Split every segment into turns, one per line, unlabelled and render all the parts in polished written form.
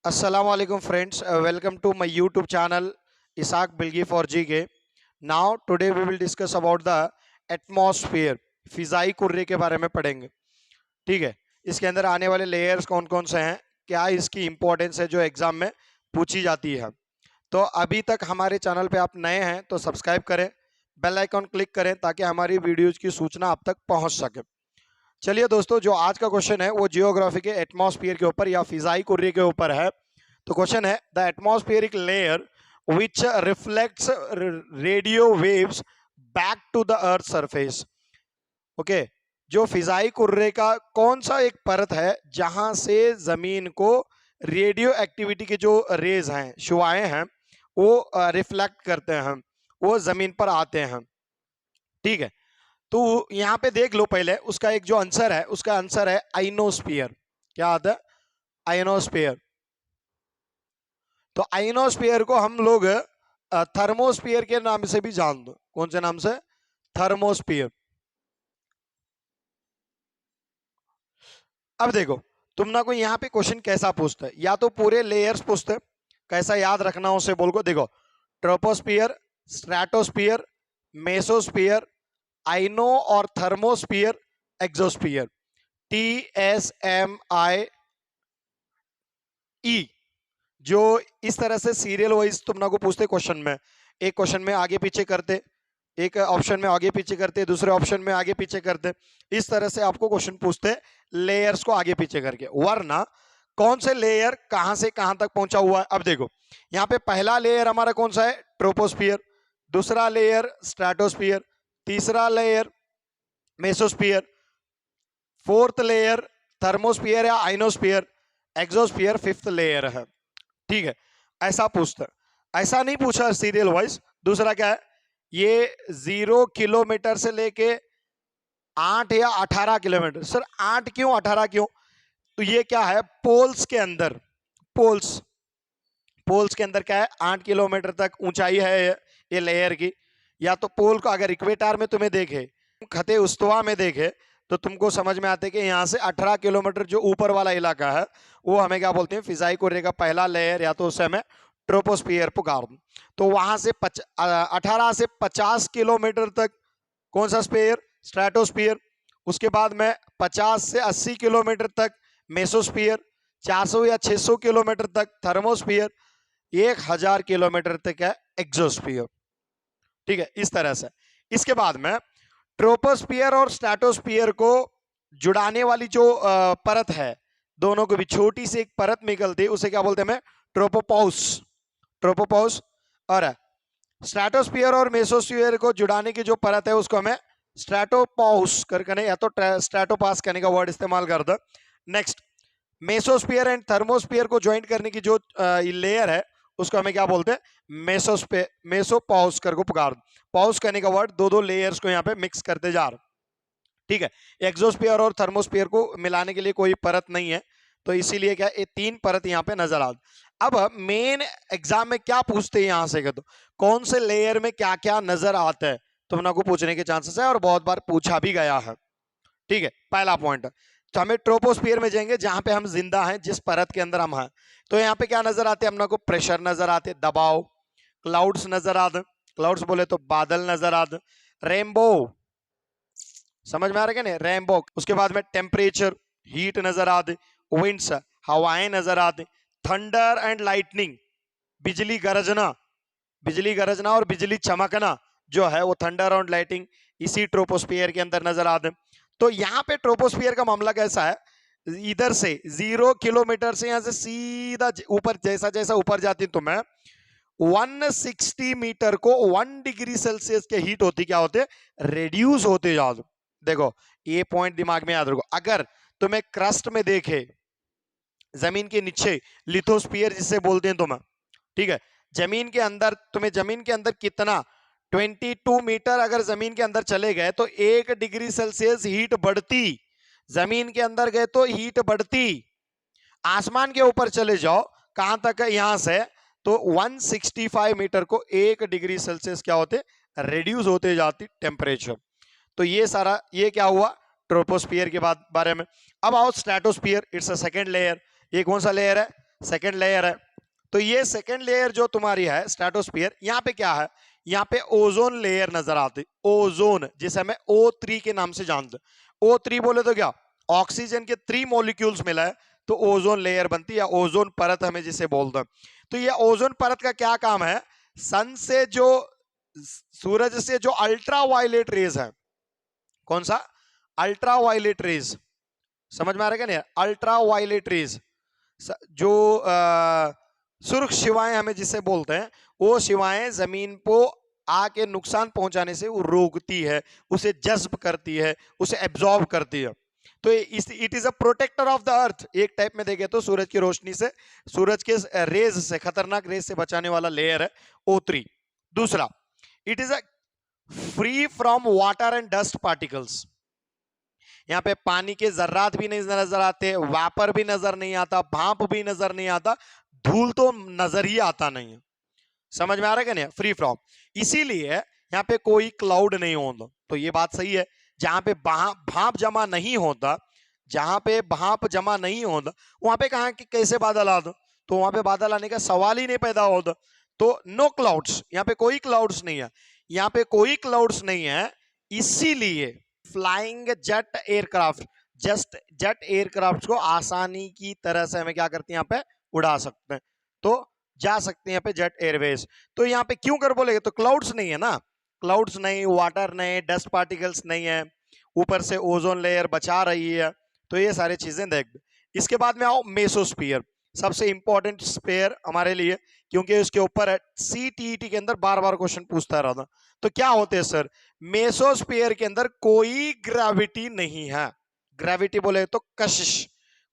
Assalamu alaikum friends. Welcome to my YouTube channel Isaac Bilgi for GK. Now today we will discuss about the atmosphere. Fizaia Kurre के बारे में पढ़ेंगे. ठीक है. इसके अंदर आने वाले लेयर्स कौन कौन से हैं, क्या इसकी इंपॉर्टेंस है जो एग्जाम में पूछी जाती है. तो अभी तक हमारे चैनल पे आप नए हैं तो सब्सक्राइब करें, बेल आइकॉन क्लिक करें ताकि हमारी वीडियोज की सूचना आप तक पहुंच सके. चलिए दोस्तों, जो आज का क्वेश्चन है वो जियोग्राफी के एटमॉस्फेयर के ऊपर या फिजाई कुर्रे के ऊपर है. तो क्वेश्चन है the atmospheric layer which reflects radio waves back to the earth surface. Okay, जो फिजाई कुर्रे का कौन सा एक परत है जहां से जमीन को रेडियो एक्टिविटी के जो रेज हैं, शुआएं हैं, वो रिफ्लेक्ट करते हैं, वो जमीन पर आते हैं. ठीक है, तो यहां पे देख लो पहले उसका एक जो आंसर है, उसका आंसर है आइनोस्फीयर. क्या आता है? आइनोस्फीयर. तो आइनोस्फीयर को हम लोग थर्मोस्फीयर के नाम से भी जान दो. कौन से नाम से? थर्मोस्फीयर. अब देखो, तुम ना कोई यहाँ पे क्वेश्चन कैसा पूछते है, या तो पूरे लेयर्स पूछते, कैसा याद रखना उसे बोल को. देखो, ट्रोपोस्फीयर, स्ट्रेटोस्फीयर, मेसोस्फीयर, आइनो और थर्मोस्फीयर, एक्सोस्फीयर. TSMI जो इस तरह से सीरियल वाइज तुम ना को पूछते क्वेश्चन में. एक क्वेश्चन में आगे पीछे करते, एक ऑप्शन में आगे पीछे करते, दूसरे ऑप्शन में आगे पीछे करते. इस तरह से आपको क्वेश्चन पूछते लेयर्स को आगे पीछे करके, वरना कौन से लेयर कहां से कहां तक पहुंचा हुआ है. अब देखो, यहाँ पे पहला लेयर हमारा कौन सा है? ट्रोपोस्फियर. दूसरा लेयर स्ट्रेटोस्फियर. तीसरा layer mesosphere. Fourth layer thermosphere या आइनोस्फियर. एक्सोस्फियर फिफ्थ लेयर है. ठीक है, ऐसा पूछता. ऐसा नहीं पूछा सीरियल वाइज. दूसरा क्या है? ये 0 किलोमीटर से लेके 8 या 18 किलोमीटर. सर 8 क्यों, 18 क्यों? तो ये क्या है? पोल्स के अंदर, पोल्स के अंदर क्या है? 8 किलोमीटर तक ऊंचाई है ये लेयर की. या तो पोल को अगर इक्वेटर में तुम्हें देखे, खते उस्तवा में देखे, तो तुमको समझ में आते कि यहाँ से 18 किलोमीटर जो ऊपर वाला इलाका है वो हमें क्या बोलते हैं? फिजाई कुर्रे का पहला लेयर, या तो उसे हमें ट्रोपोस्फियर पुकार. तो वहां से 18 से 50 किलोमीटर तक कौन सा स्फीयर? स्ट्रेटोस्फियर. उसके बाद में 50 से 80 किलोमीटर तक मेसोस्फियर. 400 या 600 किलोमीटर तक थर्मोस्फियर. 1000 किलोमीटर तक है एक्सोस्फियर. ठीक है, इस तरह से. इसके बाद में ट्रोपोस्फियर और स्ट्रेटोस्फियर को जुड़ाने वाली जो परत है, दोनों को भी छोटी सी एक परत निकलती है, उसे क्या बोलते हैं? ट्रोपोपॉस. ट्रोपोपॉस. और स्ट्रेटोस्फियर और मेसोस्फियर को जुड़ाने की जो परत है उसको हमें स्ट्रेटोपॉस करके, या तो स्ट्रेटोपास कहने का वर्ड इस्तेमाल कर दो. नेक्स्ट, मेसोस्फियर एंड थर्मोस्फियर को ज्वाइन करने की जो लेयर है उसको हमें क्या बोलते हैं? मेसोपॉस करके पुकार. पॉज करने का वर्ड, दो लेयर्स को यहाँ पे मिक्स करते जा रहे. ठीक है, एक्सोस्फियर और थर्मोस्फियर को मिलाने के लिए कोई परत नहीं है, तो इसीलिए क्या ये 3 परत यहाँ पे नजर आती. अब मेन एग्जाम में क्या पूछते हैं यहां से, कहते कौन से लेयर में क्या क्या नजर आता है, तुम को पूछने के चांसेस है और बहुत बार पूछा भी गया है. ठीक है, पहला पॉइंट. तो हमें ट्रोपोस्फियर में जाएंगे जहां पे हम जिंदा हैं, जिस परत के अंदर हम हैं. तो यहाँ पे क्या नजर आते हैं? हम को प्रेशर नजर आते, दबाव. क्लाउड्स नजर आते, क्लाउड्स बोले तो बादल नजर आते. रेनबो, समझ में आ रहा है क्या नहीं? रेनबो. उसके बाद में टेम्परेचर, हीट नजर आते. विंड्स, हवाएं नजर आते. थंडर एंड लाइटनिंग, बिजली गरजना. बिजली गरजना और बिजली चमकना जो है वो थंडर और लाइटिंग इसी ट्रोपोस्फियर के अंदर नजर आते. तो यहाँ पे ट्रोपोस्फियर का मामला कैसा है? इधर से 0 किलोमीटर से यहां से सीधा ऊपर, जैसा जैसा ऊपर जाती तो मैं 160 मीटर को 1 डिग्री सेल्सियस के हीट होती क्या होते? रेड्यूस होते जाते. देखो, ये पॉइंट दिमाग में याद रखो. अगर तुम्हें क्रस्ट में देखे, जमीन के नीचे, लिथोस्फियर जिसे बोलते हैं तुम्हें, ठीक है, जमीन के अंदर, तुम्हें जमीन के अंदर कितना 22 मीटर अगर जमीन के अंदर चले गए तो 1 डिग्री सेल्सियस हीट बढ़ती. जमीन के अंदर गए तो हीट बढ़ती. आसमान के ऊपर चले जाओ, कहां तक है? यहां से तो 165 मीटर को 1 डिग्री सेल्सियस क्या होते? रिड्यूस होते जाती टेम्परेचर. तो ये सारा, ये क्या हुआ? ट्रोपोस्फियर के बाद बारे में. अब आओ stratosphere. It's a second layer. ये कौन सा लेयर है? सेकेंड लेयर है। तो ये सेकेंड लेयर जो तुम्हारी है स्ट्रेटोस्फीयर, यहाँ पे क्या है, यहाँ पे ओजोन लेयर नजर आती, ओजोन जिसे हमें O3 के नाम से जानते। O3 बोले तो क्या, ऑक्सीजन के 3 मॉलिक्यूल्स मिला है तो ओजोन लेयर बनती है, या ओजोन परत हमें जिसे बोलते हैं। तो ये ओजोन परत का क्या काम है, सन से जो, सूरज से जो अल्ट्रा वायलेट रेज है, कौन सा, अल्ट्रा वायलेट रेज, समझ में आ रहा है क्या नहीं, अल्ट्रा वायलेट रेज जो सुर्ख शिवाएं हमें जिसे बोलते हैं, वो शिवाएं जमीन को आके नुकसान पहुंचाने से वो रोकती है, उसे जज्ब करती है, उसे एब्जॉर्ब करती है। तो it is a protector of the earth, एक टाइप में देखे तो सूरज की रोशनी से, सूरज के रेज से, खतरनाक रेज से बचाने वाला लेयर है O3। दूसरा, it is a free from water and dust particles, यहाँ पे पानी के जर्रात भी नहीं नजर आते, वापर भी नजर नहीं आता, भाप भी नजर नहीं आता, धूल तो नजर ही आता नहीं है। समझ में आ रहा है क्या नहीं, फ्री फ्रॉम। इसीलिए यहाँ पे कोई क्लाउड नहीं होता। तो ये बात सही है, जहां पे भाप जमा नहीं होता, जहां पे भाप जमा नहीं होता, वहां पे कहा कि कैसे बादल आ दो, तो वहां पे बादल आने का सवाल ही नहीं पैदा होता। तो नो क्लाउड्स, यहाँ पे कोई क्लाउड्स नहीं है, यहाँ पे कोई क्लाउड्स नहीं है। इसीलिए flying jet aircraft, just jet aircraft को आसानी की तरह से हमें क्या करते हैं, यहाँ पे उड़ा सकते हैं, तो जा सकते हैं यहाँ पे जेट एयरवेज। तो यहाँ पे क्यों कर बोलेगे, तो क्लाउड्स नहीं है ना, क्लाउड्स नहीं, वाटर नहीं, डस्ट पार्टिकल्स नहीं है, ऊपर से ओजोन लेयर बचा रही है। तो ये सारी चीजें देख। इसके बाद में आओ मेसोस्फीयर, सबसे इंपॉर्टेंट स्फीयर हमारे लिए, क्योंकि इसके ऊपर CTET के अंदर बार बार क्वेश्चन पूछता रहा था। तो क्या होते हैं सर, मेसोस्फीयर के अंदर कोई ग्रेविटी नहीं है, ग्रेविटी बोले तो कशिश,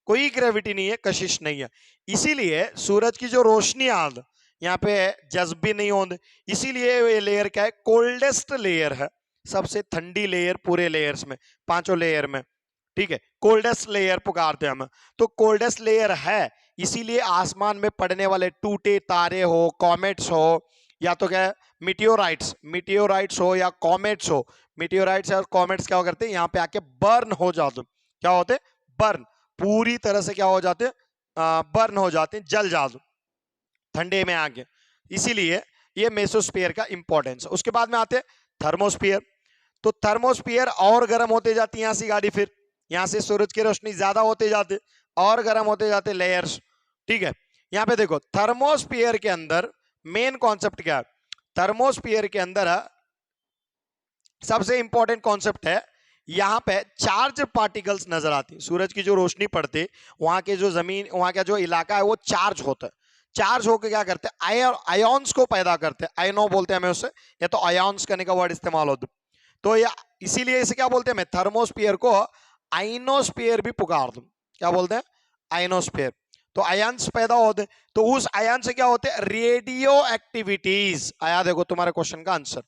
कोई ग्रेविटी नहीं है, कशिश नहीं है। इसीलिए सूरज की जो रोशनी आंद यहाँ पे जज्ब भी नहीं होती, इसीलिए ये लेयर क्या है, कोल्डेस्ट लेयर है, सबसे ठंडी लेयर पूरे लेयर्स में, पांचों लेयर में, ठीक है, कोल्डेस्ट लेयर पुकारते हैं हम। तो कोल्डेस्ट लेयर है, इसीलिए आसमान में पड़ने वाले टूटे तारे हो, कॉमेट्स हो, या तो क्या मिटियोराइट्स, मिटियोराइट्स हो या कॉमेट्स हो, मिटियोराइट्स और कॉमेट्स क्या करते हैं, यहाँ पे आके बर्न हो जाते, क्या होते, बर्न, पूरी तरह से क्या हो जाते, बर्न हो जाते, जल जाते ठंडे में आके। इसीलिए ये मेसोस्फीयर का इंपॉर्टेंस। उसके बाद में आते हैं थर्मोस्फीयर। तो थर्मोस्फीयर और गर्म होते जाती है यहाँ से गाड़ी, फिर यहाँ से सूरज की रोशनी ज्यादा होते जाते और गर्म होते जाते लेयर्स, ठीक है। यहाँ पे देखो थर्मोस्फीयर के अंदर मेन कॉन्सेप्ट क्या है, थर्मोस्फीयर के अंदर सबसे इंपॉर्टेंट कॉन्सेप्ट है, यहाँ पे चार्ज पार्टिकल्स नजर आती है, सूरज की जो रोशनी पड़ती, वहां के जो जमीन, वहां का जो इलाका है वो चार्ज होता है, चार्ज होकर क्या करते हैं, आयोन्स को पैदा करते हैं, आयनो बोलते हैं हमें उससे, या तो आयोन्स करने का वर्ड इस्तेमाल होता है। तो ये इसीलिए इसे क्या बोलते हैं, मैं थर्मोस्फीयर को आइनोस्फीयर भी पुकार दूं, क्या बोलते हैं, आइनोस्फीयर। तो आयन्स पैदा होते, तो उस आयन से क्या होते हैं, रेडियो एक्टिविटीज। आया देखो तुम्हारे क्वेश्चन का आंसर,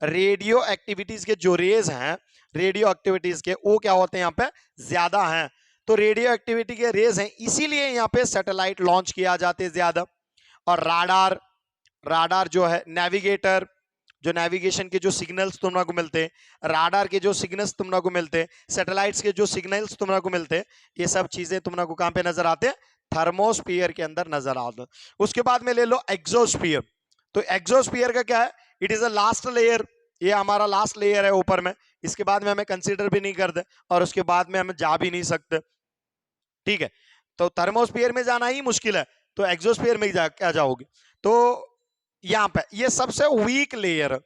रेडियो एक्टिविटीज के जो रेज हैं, रेडियो एक्टिविटीज के वो क्या होते हैं यहाँ पे ज्यादा हैं। तो रेडियो एक्टिविटी के रेज हैं, इसीलिए यहाँ पे सैटेलाइट लॉन्च किया जाते हैं ज्यादा। और राडार, राडार जो है नेविगेटर, जो नेविगेशन के जो सिग्नल्स तुमको मिलते हैं, राडार के जो सिग्नल्स तुमको मिलते हैं, सैटेलाइट्स के जो सिग्नल्स तुमको मिलते हैं, ये सब चीजें तुमको कहां पे नजर आते हैं, थर्मोस्फीयर के अंदर नजर आते हैं। उसके बाद में ले लो एक्सोस्फीयर। तो एक्सोस्फीयर का क्या है, it is a last layer, ये हमारा लास्ट लेयर है ऊपर में, इसके बाद में हमें कंसीडर भी नहीं करते और उसके बाद में हम जा भी नहीं सकते, ठीक है। तो थर्मोस्फीयर में जाना ही मुश्किल है, तो एक्सोस्फीयर में क्या जाओगे। तो यहाँ पे ये सबसे वीक लेयर,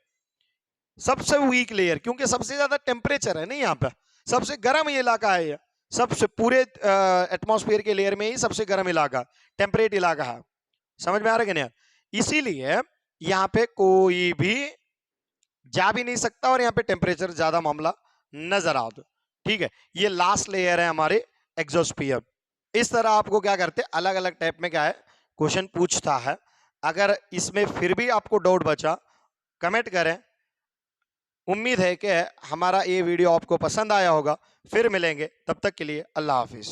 सबसे वीक लेयर, क्योंकि सबसे ज्यादा टेम्परेचर है नहीं, यहाँ पे सबसे गर्म इलाका है ये, सबसे पूरे एटमॉस्फेयर के लेयर में ही सबसे गर्म इलाका, टेम्परेट इलाका है। समझ में आ रहा है कि नहीं, इसीलिए यहाँ पे कोई भी जा भी नहीं सकता और यहाँ पे टेम्परेचर ज्यादा मामला नजर आता, ठीक है। ये लास्ट लेयर है हमारे एक्सोस्फीयर। इस तरह आपको क्या करते, अलग अलग टाइप में क्या है क्वेश्चन पूछता है। अगर इसमें फिर भी आपको डाउट बचा, कमेंट करें। उम्मीद है कि हमारा ये वीडियो आपको पसंद आया होगा। फिर मिलेंगे, तब तक के लिए अल्लाह हाफिज।